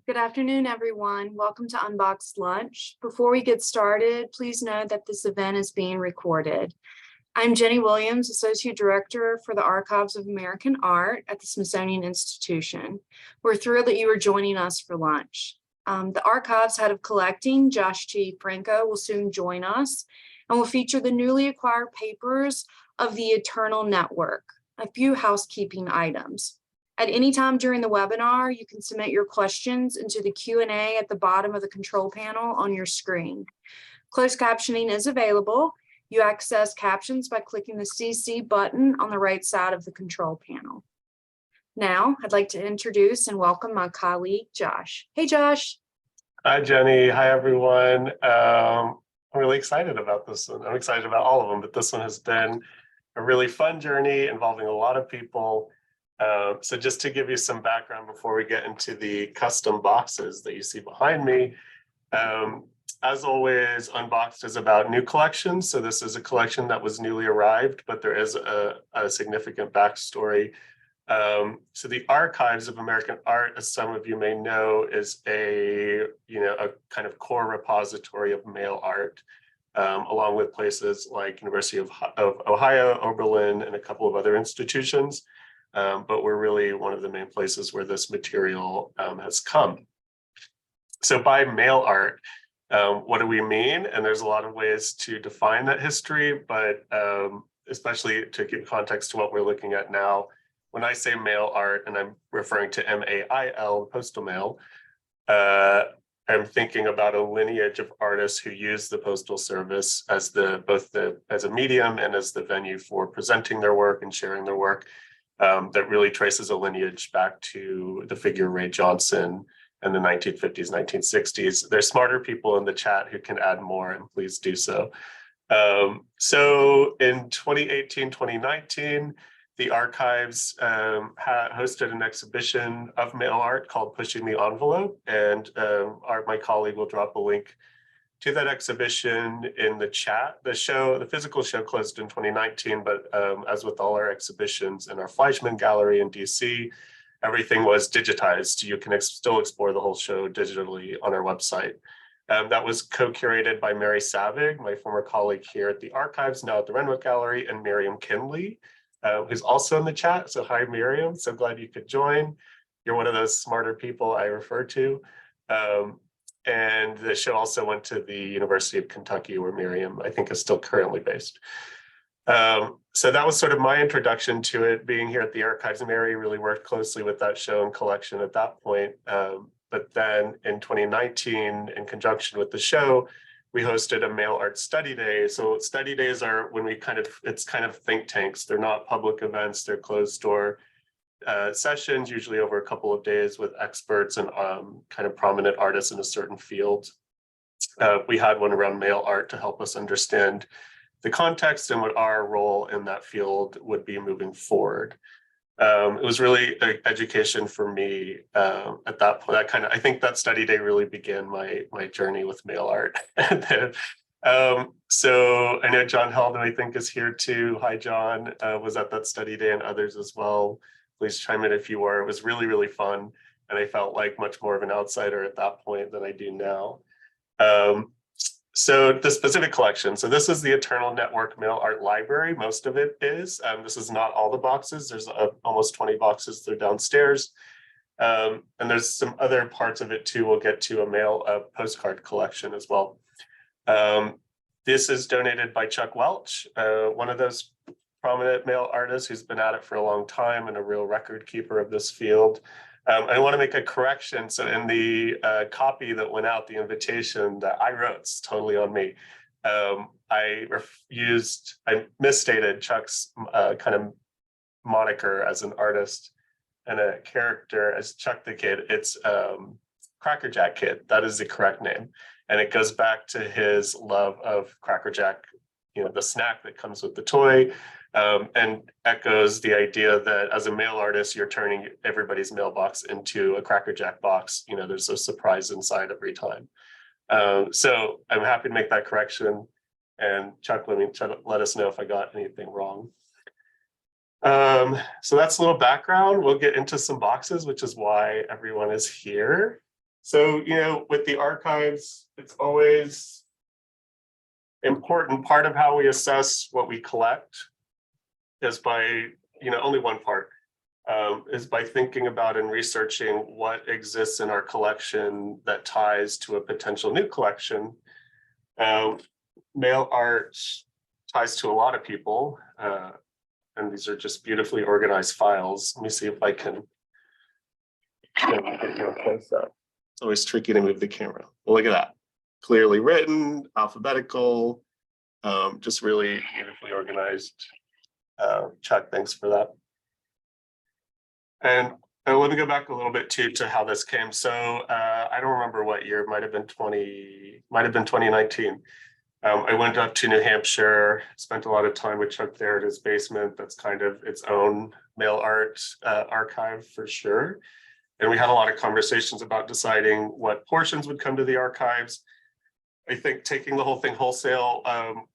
Good afternoon, everyone. Welcome to Unboxed Lunch. Before we get started, please know that this event is being recorded. I'm Jenny Williams, Associate Director for the Archives of American Art at the Smithsonian Institution. We're thrilled that you are joining us for lunch. The Archives Head of Collecting, Josh T Franco, will soon join us and will feature the newly acquired papers of the Eternal Network. A few housekeeping items. At any time during the webinar, you can submit your questions into the Q&A at the bottom of the control panel on your screen. Closed captioning is available. You access captions by clicking the CC button on the right side of the control panel. Now, I'd like to introduce and welcome my colleague, Josh. Hey, Josh. Hi, Jenny. Hi, everyone. I'm really excited about this one. I'm excited about all of them, but this one has been a really fun journey involving a lot of people. So just to give you some background before we get into the custom boxes that you see behind me, as always, Unboxed is about new collections. So this is a collection that was newly arrived, but there is a significant backstory. So the Archives of American Art, as some of you may know, is a kind of core repository of mail art, along with places like University of Ohio, Oberlin, and a couple of other institutions. But we're really one of the main places where this material has come. So by mail art, what do we mean? And there's a lot of ways to define that history, but especially to give context to what we're looking at now, when I say mail art, and I'm referring to MAIL, postal mail, I'm thinking about a lineage of artists who use the Postal Service as as a medium and as the venue for presenting their work and sharing their work. That really traces a lineage back to the figure Ray Johnson in the 1950s, 1960s. There's smarter people in the chat who can add more, and please do so. So in 2018, 2019, the Archives hosted an exhibition of mail art called Pushing the Envelope, and my colleague will drop a link to that exhibition in the chat. The physical show closed in 2019, but as with all our exhibitions in our Fleischman Gallery in DC, everything was digitized. You can still explore the whole show digitally on our website. That was co-curated by Mary Savig, my former colleague here at the Archives, now at the Renwick Gallery, and Miriam Kinley, who's also in the chat. So hi, Miriam, so glad you could join. You're one of those smarter people I refer to. And the show also went to the University of Kentucky, where Miriam, I think, is still currently based. So that was sort of my introduction to it. Being here at the Archives, Mary really worked closely with that show and collection at that point. But then in 2019, in conjunction with the show, we hosted a mail art study day. So study days are when it's kind of think tanks. They're not public events, they're closed door sessions, usually over a couple of days with experts and kind of prominent artists in a certain field. We had one around mail art to help us understand the context and what our role in that field would be moving forward. It was really an education for me at that point. I think that study day really began my journey with mail art. So I know John Heldon, I think, is here too. Hi, John, was at that study day, and others as well. Please chime in if you were. It was really, really fun. And I felt like much more of an outsider at that point than I do now. So the specific collection. So this is the Eternal Network Mail Art Library. Most of it is. This is not all the boxes. There's almost 20 boxes. They're downstairs. And there's some other parts of it too. We'll get to a postcard collection as well. This is donated by Chuck Welch, one of those prominent mail artist who's been at it for a long time and a real record keeper of this field. I want to make a correction. So in the copy that went out, the invitation that I wrote, it's totally on me. I misstated Chuck's kind of moniker as an artist and a character as Chuck the Kid. It's Cracker Jack Kid. That is the correct name. And it goes back to his love of Cracker Jack, the snack that comes with the toy. And echoes the idea that as a mail artist, you're turning everybody's mailbox into a Cracker Jack box. There's a surprise inside every time. So I'm happy to make that correction. And Chuck, let us know if I got anything wrong. So that's a little background. We'll get into some boxes, which is why everyone is here. So, with the archives, it's always important. Part of how we assess what we collect is by, only one part, is by thinking about and researching what exists in our collection that ties to a potential new collection. Mail art ties to a lot of people, and these are just beautifully organized files. Let me see if I can get you a close up. It's always tricky to move the camera. Well, look at that. Clearly written, alphabetical, just really beautifully organized. Chuck, thanks for that. And let me go back a little bit too to how this came. So I don't remember what year, might have been 2019. I went up to New Hampshire, spent a lot of time with Chuck there at his basement. That's kind of its own mail art archive for sure. And we had a lot of conversations about deciding what portions would come to the archives. I think taking the whole thing wholesale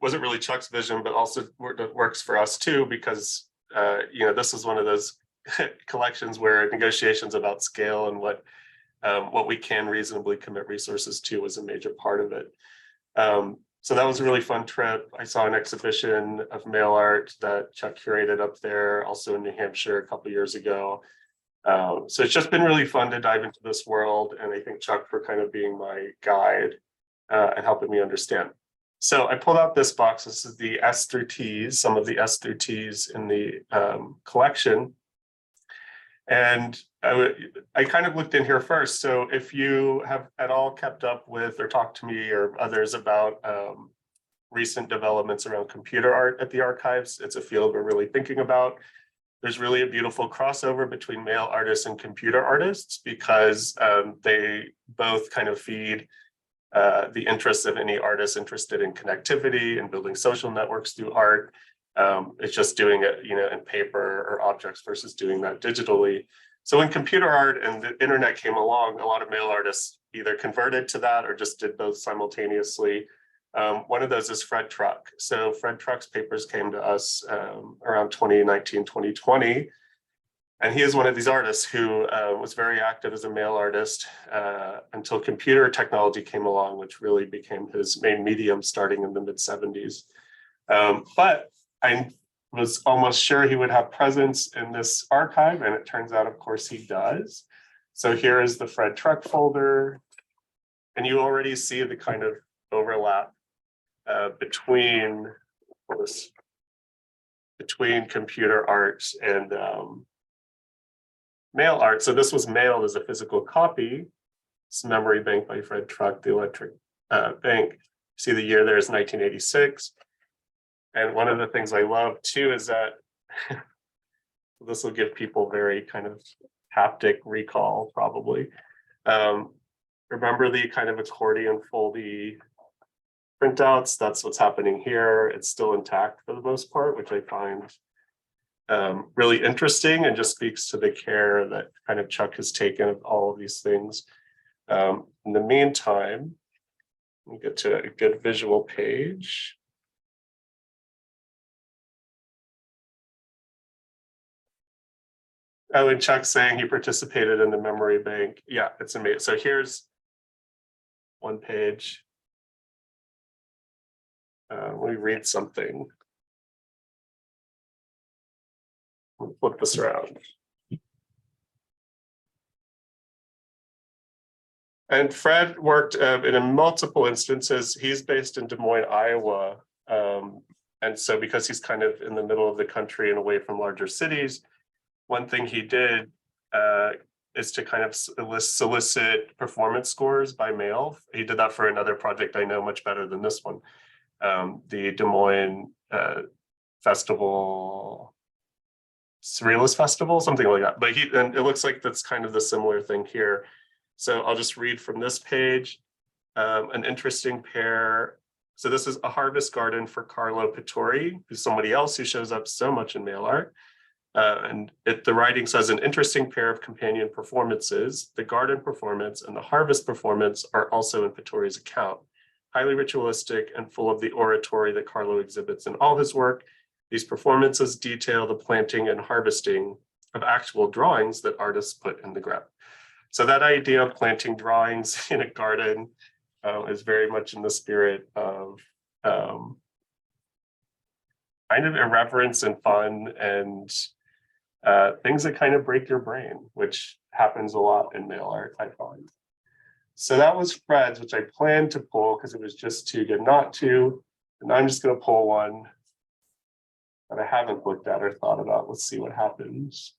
wasn't really Chuck's vision, but also works for us too, because this is one of those collections where negotiations about scale and what we can reasonably commit resources to was a major part of it. So that was a really fun trip. I saw an exhibition of mail art that Chuck curated up there, also in New Hampshire a couple of years ago. So it's just been really fun to dive into this world, and I thank Chuck for kind of being my guide and helping me understand. So I pulled out this box. This is the S through T's, some of the S through T's in the collection. And I kind of looked in here first. So if you have at all kept up with or talked to me or others about recent developments around computer art at the archives, it's a field we're really thinking about. There's really a beautiful crossover between mail artists and computer artists because they both kind of feed the interests of any artist interested in connectivity and building social networks through art. It's just doing it, in paper or objects versus doing that digitally. So when computer art and the internet came along, a lot of mail artists either converted to that or just did both simultaneously. One of those is Fred Truck. So Fred Truck's papers came to us around 2019, 2020. And he is one of these artists who was very active as a mail artist until computer technology came along, which really became his main medium starting in the mid-70s. But I was almost sure he would have presence in this archive, and it turns out, of course, he does. So here is the Fred Truck folder, and you already see the kind of overlap between computer art and mail art. So this was mailed as a physical copy. It's Memory Bank by Fred Truck, the electric bank. See the year there is 1986. And one of the things I love too is that this will give people very kind of haptic recall probably. Remember the kind of accordion foldy printouts? That's what's happening here. It's still intact for the most part, which I find really interesting and just speaks to the care that kind of Chuck has taken of all of these things. In the meantime, we get to a good visual page. Oh, and Chuck's saying he participated in the memory bank. Yeah, it's amazing. So here's one page. Let me read something. We'll flip this around. And Fred worked in multiple instances. He's based in Des Moines, Iowa. And so because he's kind of in the middle of the country and away from larger cities, one thing he did is to kind of solicit performance scores by mail. He did that for another project I know much better than this one, the Des Moines Festival, Surrealist Festival, something like that. But and it looks like that's kind of the similar thing here. So I'll just read from this page, an interesting pair. So this is A Harvest Garden for Carlo Pittori, who's somebody else who shows up so much in mail art. And the writing says, an interesting pair of companion performances. The garden performance and the harvest performance are also in Pittori's account. Highly ritualistic and full of the oratory that Carlo exhibits in all his work. These performances detail the planting and harvesting of actual drawings that artists put in the ground. So that idea of planting drawings in a garden is very much in the spirit of kind of irreverence and fun and things that kind of break your brain, which happens a lot in mail art, I find. So that was Fred's, which I planned to pull because it was just too good not to. And I'm just going to pull one that I haven't looked at or thought about. Let's see what happens.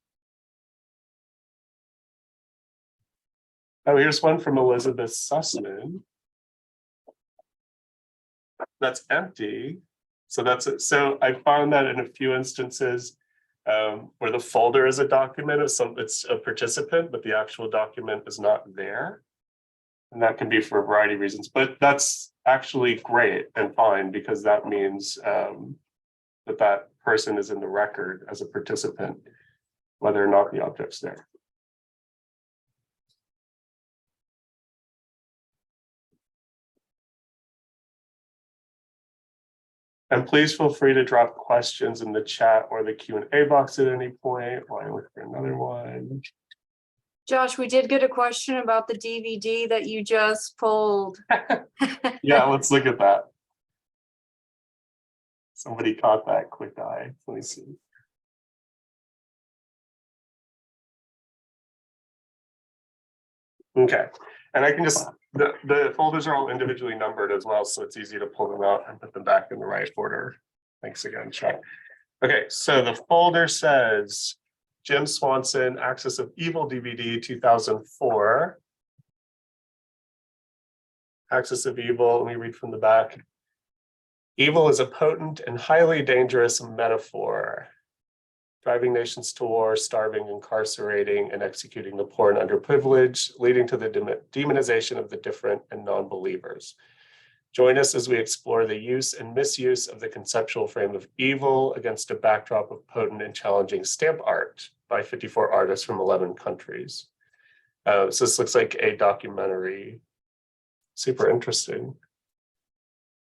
Oh, here's one from Elizabeth Sussman. That's empty. So that's it. So I found that in a few instances where the folder is a document of it's a participant, but the actual document is not there. And that can be for a variety of reasons, but that's actually great and fine because that means that person is in the record as a participant, whether or not the object's there. And please feel free to drop questions in the chat or the Q&A box at any point while I look for another one. Josh, we did get a question about the DVD that you just pulled. Yeah, let's look at that. Somebody caught that quick eye. Let me see. Okay, and I can just, the folders are all individually numbered as well, so it's easy to pull them out and put them back in the right order. Thanks again, Chuck. Okay, so the folder says Jim Swanson, Axis of Evil DVD 2004. Axis of Evil, let me read from the back. Evil is a potent and highly dangerous metaphor, driving nations to war, starving, incarcerating, and executing the poor and underprivileged, leading to the demonization of the different and non-believers. Join us as we explore the use and misuse of the conceptual frame of evil against a backdrop of potent and challenging stamp art by 54 artists from 11 countries. So this looks like a documentary. Super interesting.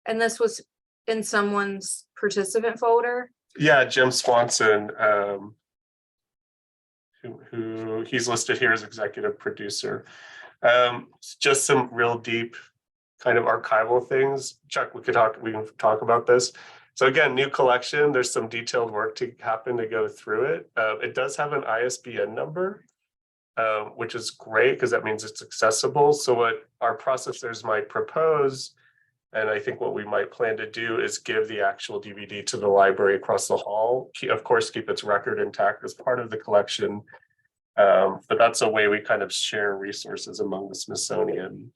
And this was in someone's participant folder? Yeah, Jim Swanson, who he's listed here as executive producer. Just some real deep kind of archival things. Chuck, we can talk about this. So again, new collection, there's some detailed work to happen to go through it. It does have an ISBN number, which is great because that means it's accessible. So what our processors might propose, and I think what we might plan to do, is give the actual DVD to the library across the hall. Of course, keep its record intact as part of the collection. But that's a way we kind of share resources among the Smithsonian.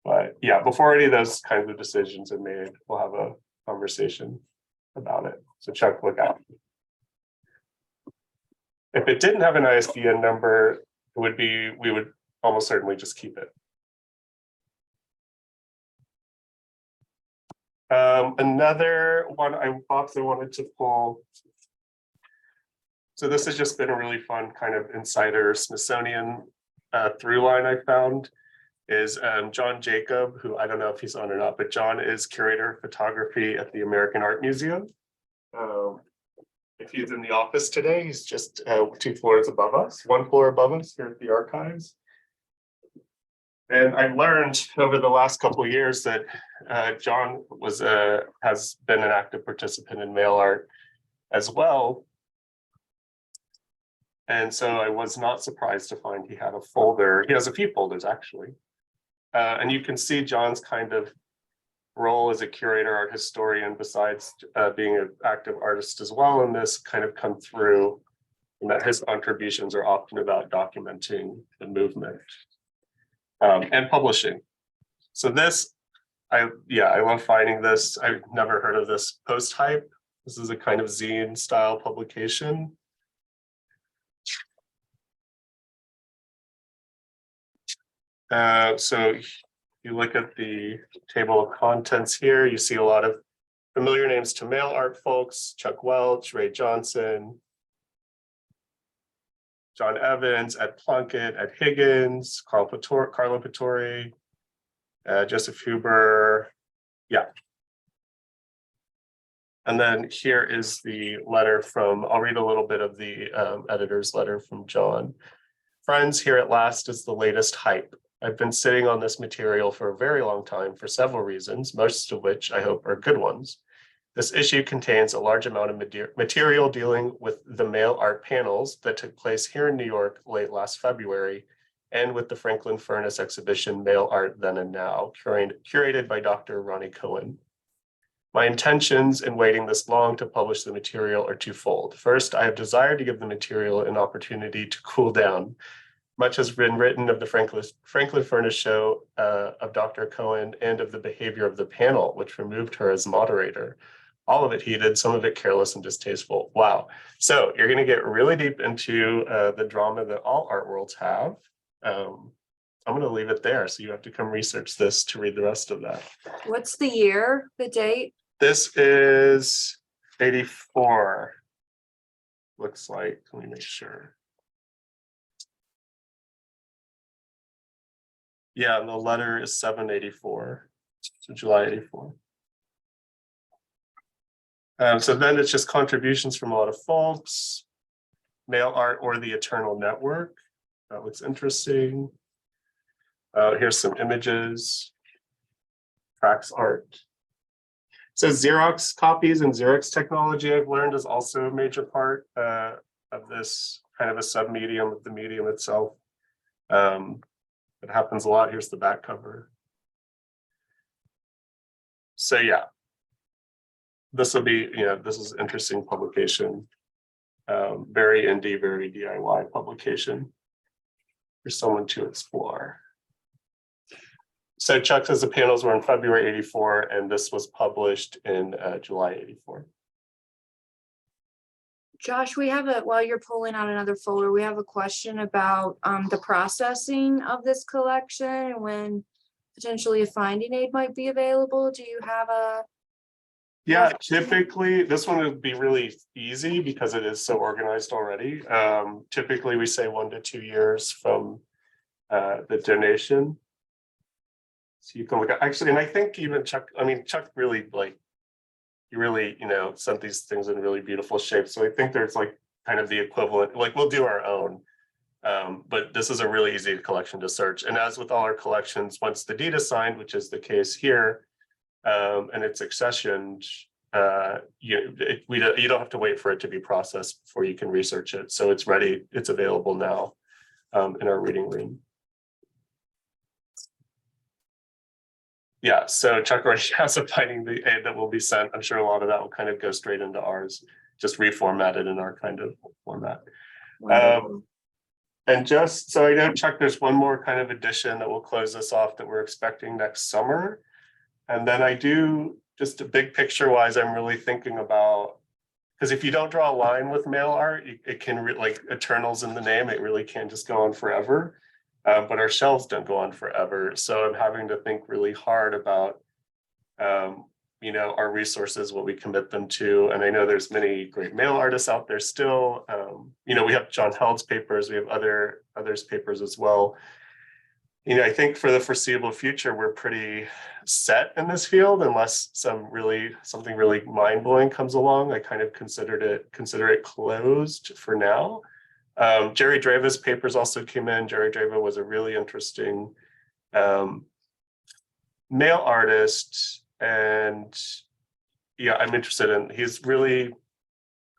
But yeah, before any of those kinds of decisions are made, we'll have a conversation about it. So Chuck, look out. If it didn't have an ISBN number, we would almost certainly just keep it. Another box I wanted to pull. So this has just been a really fun kind of insider Smithsonian through line I found is John Jacob, who I don't know if he's on or not, but John is curator of photography at the American Art Museum. If he's in the office today, he's just 2 floors above us, 1 floor above us here at the archives. And I've learned over the last couple of years that John has been an active participant in mail art as well. And so I was not surprised to find he had a folder. He has a few folders, actually. And you can see John's kind of role as a curator, art historian, besides being an active artist as well in this, kind of come through, and that his contributions are often about documenting the movement and publishing. So this, I love finding this. I've never heard of this Post Hype. This is a kind of zine style publication. So you look at the table of contents here, you see a lot of familiar names to mail art folks: Chuck Welch, Ray Johnson, John Evans, Ed Plunkett, Ed Higgins, Carlo Pittori, Joseph Huber. Yeah. And then here is the letter from, I'll read a little bit of the editor's letter from John. Friends, here at last is the latest hype. I've been sitting on this material for a very long time for several reasons, most of which I hope are good ones. This issue contains a large amount of material dealing with the mail art panels that took place here in New York late last February, and with the Franklin Furnace exhibition Mail Art Then and Now, curated by Dr. Ronnie Cohen. My intentions in waiting this long to publish the material are twofold. First, I have desired to give the material an opportunity to cool down. Much has been written of the Franklin Furnace show of Dr. Cohen and of the behavior of the panel, which removed her as moderator. All of it heated, some of it careless and distasteful. Wow. So you're going to get really deep into the drama that all art worlds have. I'm going to leave it there. So you have to come research this to read the rest of that. What's the year, the date? This is 84. Looks like, let me make sure. Yeah, and the letter is 784, so July 84. So then it's just contributions from a lot of folks, mail art or the Eternal Network. That looks interesting. Here's some images, tracks art. So Xerox copies and Xerox technology, I've learned, is also a major part of this kind of a sub-medium of the medium itself. It happens a lot. Here's the back cover. So yeah, this will be, this is interesting publication. Very indie, very DIY publication for someone to explore. So Chuck says the panels were in February 84, and this was published in July 84. Josh, we have while you're pulling out another folder, we have a question about the processing of this collection and when potentially a finding aid might be available. Do you have a? Yeah, typically this one would be really easy because it is so organized already. Typically we say 1 to 2 years from the donation. So you can look at, actually, and I think even Chuck really he really, sent these things in really beautiful shape. So I think there's like kind of the equivalent, like we'll do our own, but this is a really easy collection to search. And as with all our collections, once the deed is signed, which is the case here, and it's accessioned, you don't have to wait for it to be processed before you can research it. So it's ready, it's available now in our reading room. Yeah, so Chuck already has a finding aid that will be sent. I'm sure a lot of that will kind of go straight into ours, just reformatted in our kind of format. And just so I know, Chuck, there's one more kind of addition that will close this off that we're expecting next summer. And then I do, just a big picture wise, I'm really thinking about, because if you don't draw a line with mail art, it can, like Eternals in the name, it really can just go on forever. But our shelves don't go on forever. So I'm having to think really hard about, our resources, what we commit them to. And I know there's many great mail artists out there still. We have John Held's papers, we have others' papers as well. I think for the foreseeable future, we're pretty set in this field, unless something really mind-blowing comes along. I kind of consider it closed for now. Jerry Drava's papers also came in. Jerry Drava was a really interesting mail artist, and yeah, I'm interested in, he's really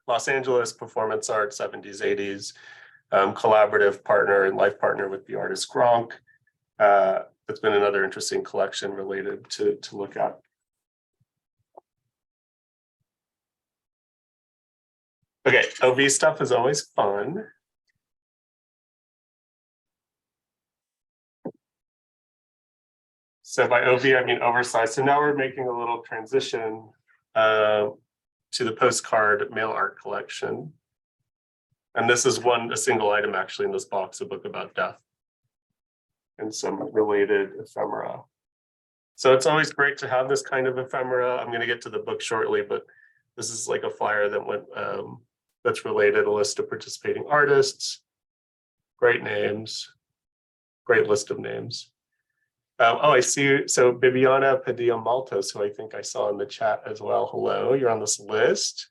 Los Angeles performance art, 70s, 80s, collaborative partner and life partner with the artist Gronk. It's been another interesting collection related to look at. Okay, OV stuff is always fun. So by OV, I mean oversized. So now we're making a little transition to the postcard mail art collection. And this is a single item actually in this box, a book about death and some related ephemera. So it's always great to have this kind of ephemera. I'm going to get to the book shortly, but this is like a flyer that went that's related, a list of participating artists, great names, great list of names. I see. So Bibiana Padilla Maltos, who I think I saw in the chat as well. Hello, you're on this list.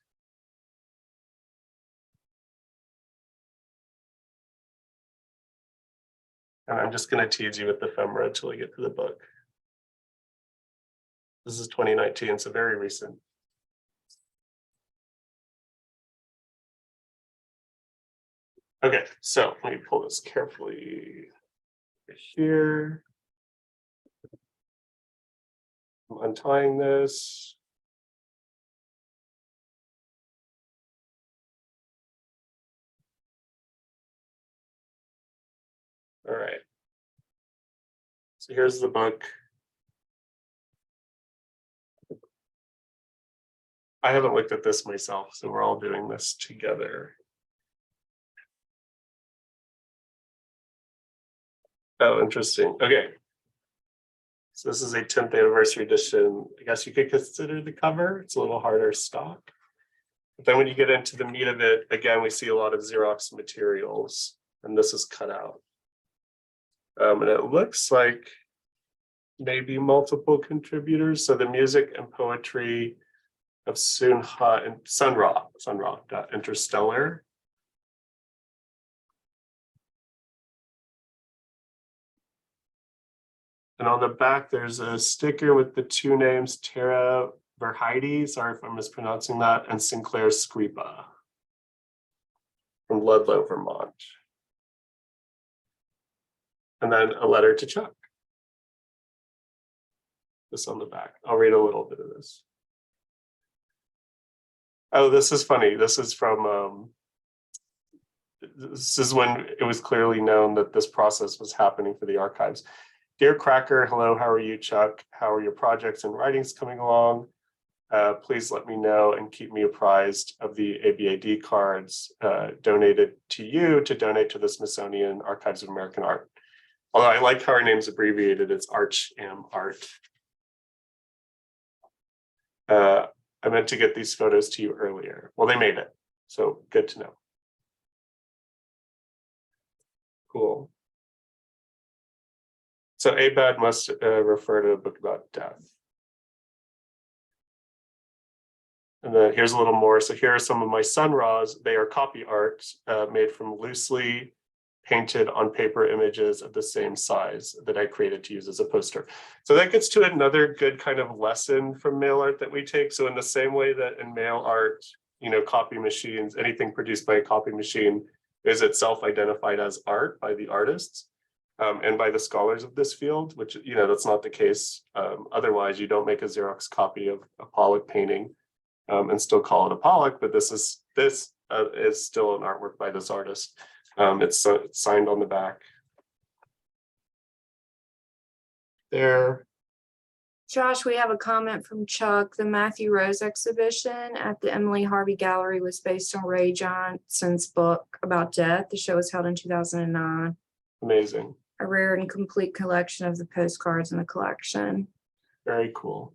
And I'm just going to tease you with the ephemera until we get to the book. This is 2019, so very recent. Okay, so let me pull this carefully here. I'm untying this. All right. So here's the book. I haven't looked at this myself, so we're all doing this together. Oh, interesting. Okay. So this is a 10th anniversary edition. I guess you could consider the cover. It's a little harder stock. But then when you get into the meat of it, again, we see a lot of Xerox materials, and this is cut out. And it looks like maybe multiple contributors. So the music and poetry of Sunha and Sunra Interstellar. And on the back, there's a sticker with the two names, Tara Verheide, sorry if I'm mispronouncing that, and Sinclair Scripa from Ludlow, Vermont. And then a letter to Chuck. This on the back. I'll read a little bit of this. Oh, this is funny. This is from, this is when it was clearly known that this process was happening for the archives. Dear Cracker, hello, how are you, Chuck? How are your projects and writings coming along? Please let me know and keep me apprised of the ABAD cards donated to you to donate to the Smithsonian Archives of American Art. Although I like how our name's abbreviated, it's ArchAm Art. I meant to get these photos to you earlier. Well, they made it, so good to know. Cool. So ABAD must refer to a book about death. And then here's a little more. So here are some of my Sunras. They are copy art made from loosely painted on paper images of the same size that I created to use as a poster. So that gets to another good kind of lesson from mail art that we take. So in the same way that in mail art, you know, copy machines, anything produced by a copy machine is itself identified as art by the artists and by the scholars of this field, which, you know, that's not the case. Otherwise, you don't make a Xerox copy of a Pollock painting and still call it a Pollock, but this is still an artwork by this artist. It's signed on the back. There. Josh, we have a comment from Chuck. The Matthew Rose exhibition at the Emily Harvey Gallery was based on Ray Johnson's book about death. The show was held in 2009. Amazing. A rare and complete collection of the postcards in the collection. Very cool.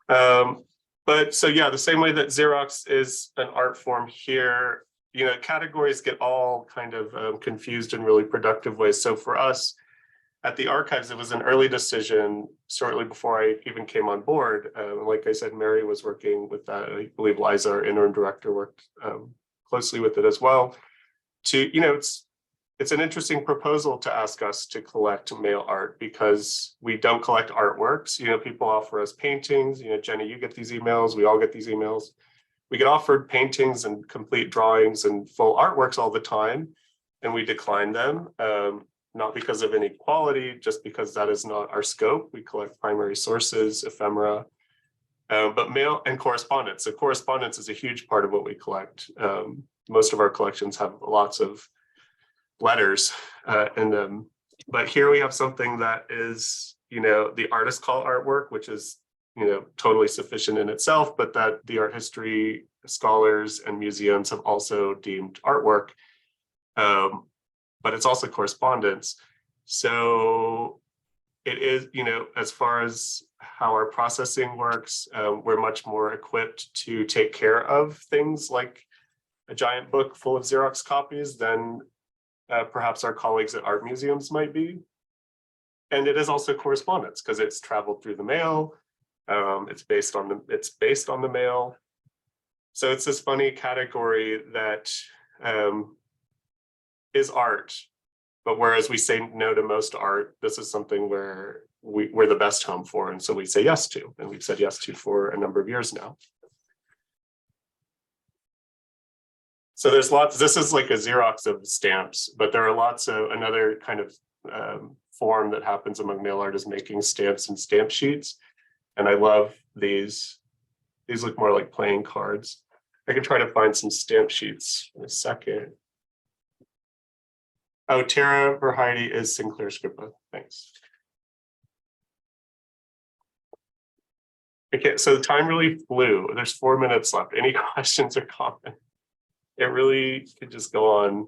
But so yeah, the same way that Xerox is an art form here, you know, categories get all kind of confused in really productive ways. So for us at the archives, it was an early decision shortly before I even came on board. Like I said, Mary was working with that. I believe Liza, our interim director, worked closely with it as well. To, you know, it's an interesting proposal to ask us to collect mail art because we don't collect artworks. You know, people offer us paintings. You know, Jenny, you get these emails. We all get these emails. We get offered paintings and complete drawings and full artworks all the time, and we decline them, not because of inequality, just because that is not our scope. We collect primary sources, ephemera, but mail and correspondence. So correspondence is a huge part of what we collect. Most of our collections have lots of letters in them, but here we have something that is, you know, the artists call artwork, which is, you know, totally sufficient in itself, but that the art history scholars and museums have also deemed artwork, but it's also correspondence. So it is, you know, as far as how our processing works, we're much more equipped to take care of things like a giant book full of Xerox copies than perhaps our colleagues at art museums might be. And it is also correspondence because it's traveled through the mail. It's based on the mail. So it's this funny category that is art, But whereas we say no to most art, this is something where we're the best home for, and so we say yes to, and we've said yes to for a number of years now. So there's lots, this is like a Xerox of stamps, but there are lots of another kind of form that happens among mail art is making stamps and stamp sheets. And I love these. These look more like playing cards. I can try to find some stamp sheets in a second. Oh, Tara Verheide is Sinclair Scrippa. Thanks. Okay, so the time really flew. There's 4 minutes left. Any questions or comments? It really could just go on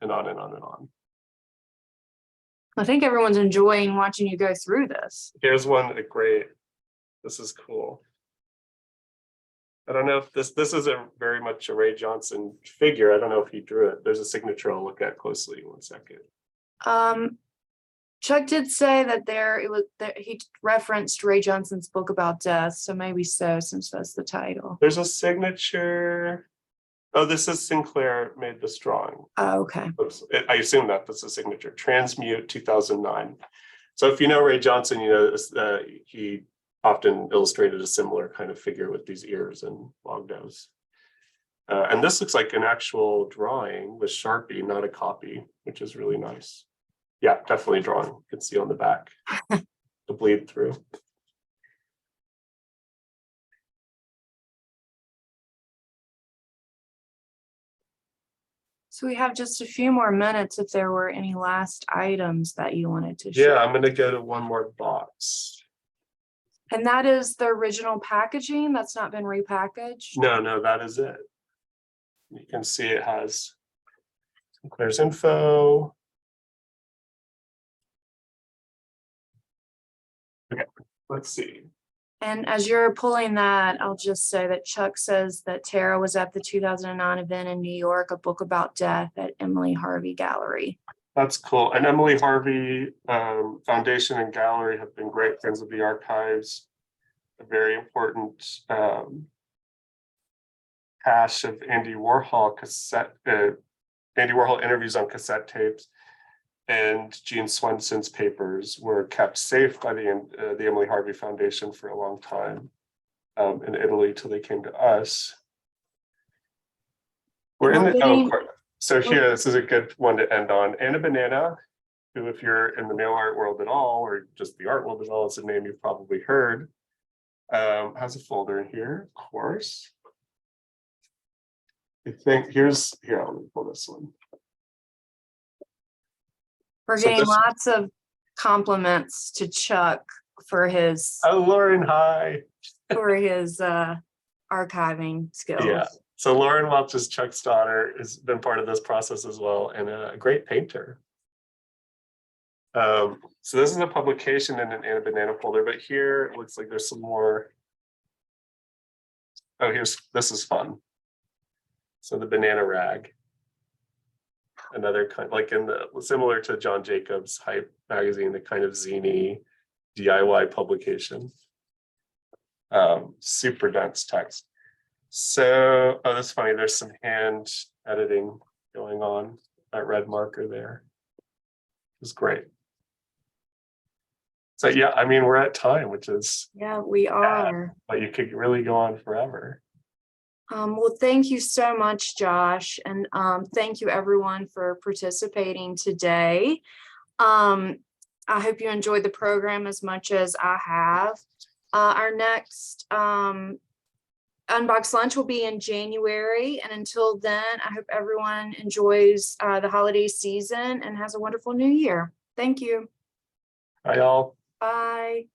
and on and on and on. I think everyone's enjoying watching you go through this. Here's one, great. This is cool. I don't know if this is a very much a Ray Johnson figure. I don't know if he drew it. There's a signature I'll look at closely. 1 second. Chuck did say that he referenced Ray Johnson's book about death, so maybe so, since that's the title. There's a signature. Oh, this is Sinclair made this drawing. Oh, okay. Oops. I assume that's a signature. Transmute 2009. So if you know Ray Johnson, you know he often illustrated a similar kind of figure with these ears and long nose. And this looks like an actual drawing with Sharpie, not a copy, which is really nice. Yeah, definitely drawing. You can see on the back the bleed through. So we have just a few more minutes if there were any last items that you wanted to share. Yeah, I'm going to go to one more box. And that is the original packaging that's not been repackaged? No, that is it. You can see it has Sinclair's info. Okay, let's see. And as you're pulling that, I'll just say that Chuck says that Tara was at the 2009 event in New York, a book about death at Emily Harvey Gallery. That's cool. And Emily Harvey Foundation and Gallery have been great friends of the archives. A very important cache of Andy Warhol interviews on cassette tapes, and Gene Swenson's papers were kept safe by the Emily Harvey Foundation for a long time in Italy till they came to us. So here, this is a good one to end on. Anna Banana, who, if you're in the mail art world at all, or just the art world at all, is a name you've probably heard, has a folder in here, of course. I think here, let me pull this one. We're getting lots of compliments to Chuck for his Lauren, hi. For his archiving skills. Yeah. So Lauren Welch is Chuck's daughter, has been part of this process as well, and a great painter. So this is a publication in an Anna Banana folder, but here it looks like there's some more. Oh, this is fun. So the banana rag. Another kind, like similar to John Jacobs' Hype magazine, the kind of zine DIY publication. Super dense text. So, oh, that's funny. There's some hand editing going on. That red marker there. It's great. So yeah, I mean, we're at time, which is we are. But you could really go on forever. Well, thank you so much, Josh, and thank you everyone for participating today. I hope you enjoyed the program as much as I have. Our next Unboxed Lunch will be in January, and until then, I hope everyone enjoys the holiday season and has a wonderful new year. Thank you. Bye, y'all. Bye.